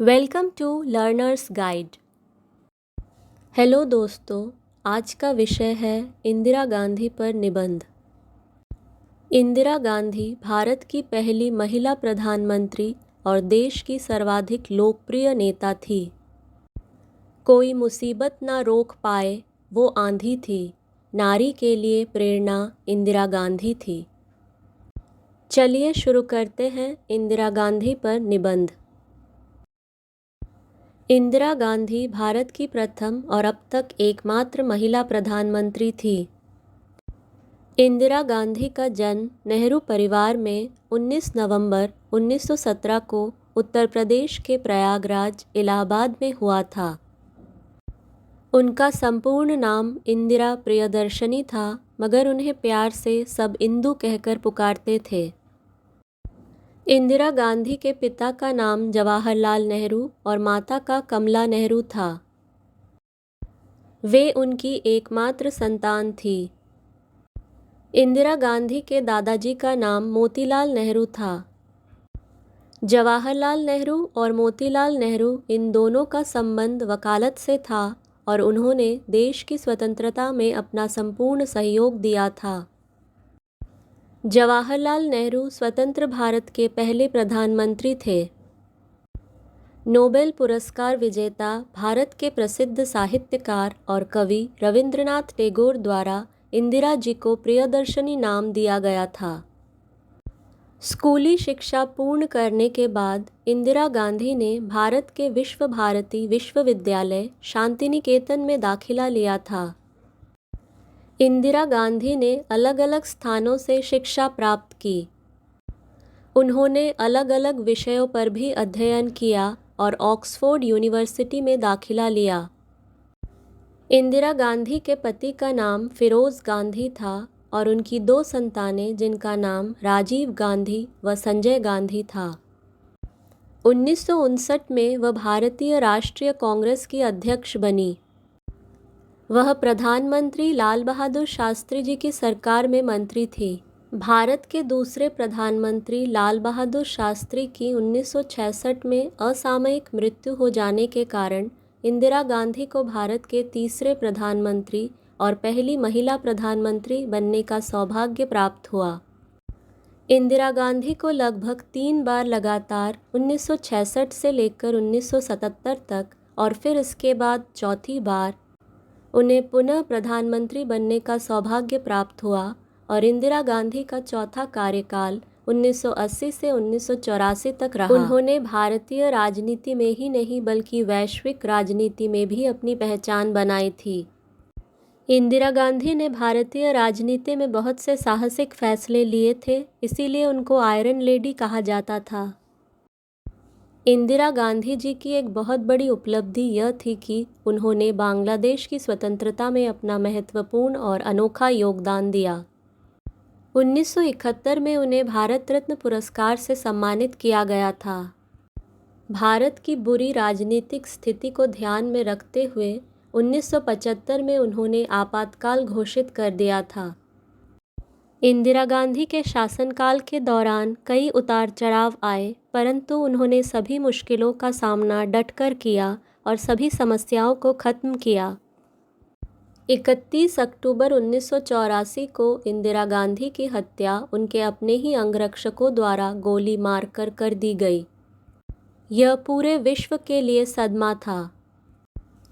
Welcome to learners guide. Hello दोस्तों, आज का विषय है इंदिरा गांधी पर निबंध। इंदिरा गांधी भारत की पहली महिला प्रधानमंत्री और देश की सर्वाधिक लोकप्रिय नेता थी। कोई मुसीबत ना रोक पाए वो आंधी थी, नारी के लिए प्रेरणा इंदिरा गांधी थी। चलिए शुरू करते हैं इंदिरा गांधी पर निबंध। इंदिरा गांधी भारत की प्रथम और अब तक एकमात्र महिला प्रधानमंत्री थी। इंदिरा गांधी का जन्म नेहरू परिवार में 19 नवंबर 1917 को उत्तर प्रदेश के प्रयागराज, इलाहाबाद में हुआ था। उनका संपूर्ण नाम इंदिरा प्रियदर्शनी था, मगर उन्हें प्यार से सब इंदु कहकर पुकारते थे। इंदिरा गांधी के पिता का नाम जवाहरलाल नेहरू और माता का कमला नेहरू था। वे उनकी एकमात्र संतान थी। इंदिरा गांधी के दादाजी का नाम मोतीलाल नेहरू था। जवाहरलाल नेहरू और मोतीलाल नेहरू इन दोनों का संबंध वकालत से था और उन्होंने देश की स्वतंत्रता में अपना संपूर्ण सहयोग दिया था। जवाहरलाल नेहरू स्वतंत्र भारत के पहले प्रधानमंत्री थे। नोबेल पुरस्कार विजेता भारत के प्रसिद्ध साहित्यकार और कवि रविंद्रनाथ टैगोर द्वारा इंदिरा जी को प्रियदर्शनी नाम दिया गया था। स्कूली शिक्षा पूर्ण करने के बाद इंदिरा गांधी ने भारत के विश्व भारती विश्वविद्यालय शांतिनिकेतन में दाखिला लिया था। इंदिरा गांधी ने अलग अलग स्थानों से शिक्षा प्राप्त की। उन्होंने अलग अलग विषयों पर भी अध्ययन किया और ऑक्सफोर्ड यूनिवर्सिटी में दाखिला लिया। इंदिरा गांधी के पति का नाम फिरोज गांधी था और उनकी दो संतानें, जिनका नाम राजीव गांधी व संजय गांधी था। 1959 में वह भारतीय राष्ट्रीय कांग्रेस की अध्यक्ष बनी। वह प्रधानमंत्री लाल बहादुर शास्त्री जी की सरकार में मंत्री थी। भारत के दूसरे प्रधानमंत्री लाल बहादुर शास्त्री की 1966 में असामयिक मृत्यु हो जाने के कारण इंदिरा गांधी को भारत के तीसरे प्रधानमंत्री और पहली महिला प्रधानमंत्री बनने का सौभाग्य प्राप्त हुआ। इंदिरा गांधी को लगभग 3 बार लगातार 1966 से लेकर 1977 तक और फिर इसके बाद चौथी बार उन्हें पुनः प्रधानमंत्री बनने का सौभाग्य प्राप्त हुआ और इंदिरा गांधी का चौथा कार्यकाल 1980 से 1984 तक रहा। उन्होंने भारतीय राजनीति में ही नहीं बल्कि वैश्विक राजनीति में भी अपनी पहचान बनाई थी। इंदिरा गांधी ने भारतीय राजनीति में बहुत से साहसिक फैसले लिए थे, इसीलिए उनको आयरन लेडी कहा जाता था। इंदिरा गांधी जी की एक बहुत बड़ी उपलब्धि यह थी कि उन्होंने बांग्लादेश की स्वतंत्रता में अपना महत्वपूर्ण और अनोखा योगदान दिया। 1971 में उन्हें भारत रत्न पुरस्कार से सम्मानित किया गया था। भारत की बुरी राजनीतिक स्थिति को ध्यान में रखते हुए 1975 में उन्होंने आपातकाल घोषित कर दिया था। इंदिरा गांधी के शासनकाल के दौरान कई उतार चढ़ाव आए, परंतु उन्होंने सभी मुश्किलों का सामना डटकर किया और सभी समस्याओं को खत्म किया। 31 अक्टूबर 1984 को इंदिरा गांधी की हत्या उनके अपने ही अंगरक्षकों द्वारा गोली मारकर कर दी गई। यह पूरे विश्व के लिए सदमा था।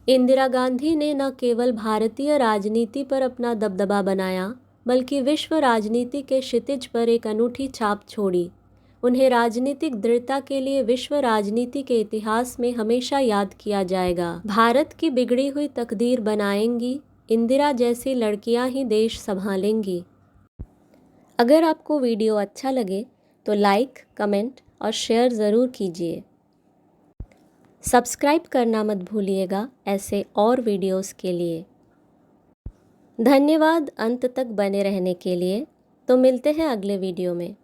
इंदिरा गांधी ने न केवल भारतीय राजनीति पर अपना दबदबा बनाया, बल्कि विश्व राजनीति के क्षितिज पर एक अनूठी छाप छोड़ी। उन्हें राजनीतिक दृढ़ता के लिए विश्व राजनीति के इतिहास में हमेशा याद किया जाएगा। भारत की बिगड़ी हुई तकदीर बनाएंगी, इंदिरा जैसी लड़कियां ही देश संभालेंगी। अगर आपको वीडियो अच्छा लगे तो लाइक, कमेंट और शेयर ज़रूर कीजिए। सब्सक्राइब करना मत भूलिएगा ऐसे और वीडियोस के लिए। धन्यवाद अंत तक बने रहने के लिए। तो मिलते हैं अगले वीडियो में।